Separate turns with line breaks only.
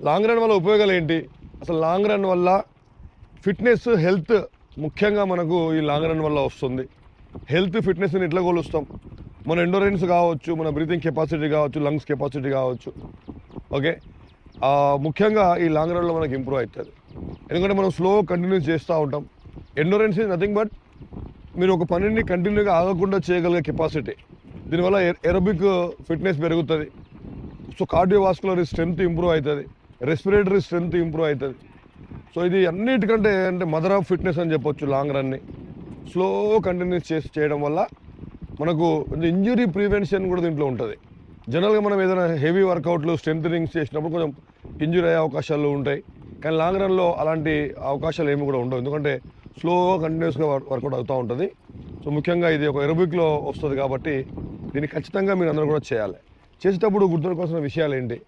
Long run వల్ల ఉపయోగాలు ఏంటి? అసలు లాంగ్ రన్ వల్ల ఫిట్నెస్, హెల్త్ ముఖ్యంగా మనకు ఈ లాంగ్ రన్ వల్ల వస్తుంది. హెల్త్, ఫిట్నెస్ని ఎట్లా కొలుస్తాం? మన ఎండోరెన్స్ కావచ్చు, మన బ్రీతింగ్ కెపాసిటీ కావచ్చు, లంగ్స్ కెపాసిటీ కావచ్చు. ఓకే, ముఖ్యంగా ఈ లాంగ్ రన్లో మనకి ఇంప్రూవ్ అవుతుంది. ఎందుకంటే మనం స్లో కంటిన్యూస్ చేస్తూ ఉంటాం. ఎండోరెన్స్ ఈజ్ నథింగ్ బట్ మీరు ఒక పనిని కంటిన్యూగా ఆగకుండా చేయగలిగే కెపాసిటీ. దీనివల్ల ఎరోబిక్ ఫిట్నెస్ పెరుగుతుంది. సో కార్డియోవాస్కులర్ స్ట్రెంత్ ఇంప్రూవ్ అవుతుంది, రెస్పిరేటరీ స్ట్రెంత్ ఇంప్రూవ్ అవుతుంది. సో ఇది అన్నిటికంటే అంటే మదర్ ఆఫ్ ఫిట్నెస్ అని చెప్పొచ్చు. లాంగ్ రన్ని స్లో కంటిన్యూస్ చేయడం వల్ల మనకు ఇంజురీ ప్రివెన్షన్ కూడా దీంట్లో ఉంటుంది. జనరల్గా మనం ఏదైనా హెవీ వర్కౌట్లు, స్ట్రెంథనింగ్స్ చేసినప్పుడు కొంచెం ఇంజురీ అయ్యే అవకాశాలు ఉంటాయి. కానీ లాంగ్ రన్లో అలాంటి అవకాశాలు ఏమి కూడా ఉండవు, ఎందుకంటే స్లోగా కంటిన్యూస్గా వర్కౌట్ అవుతూ ఉంటుంది. సో ముఖ్యంగా ఇది ఒక ఎరోబిక్లో వస్తుంది కాబట్టి దీన్ని ఖచ్చితంగా మీరు అందరూ కూడా చేయాలి. చేసేటప్పుడు గుర్తుంచుకోవాల్సిన విషయాలు ఏంటి?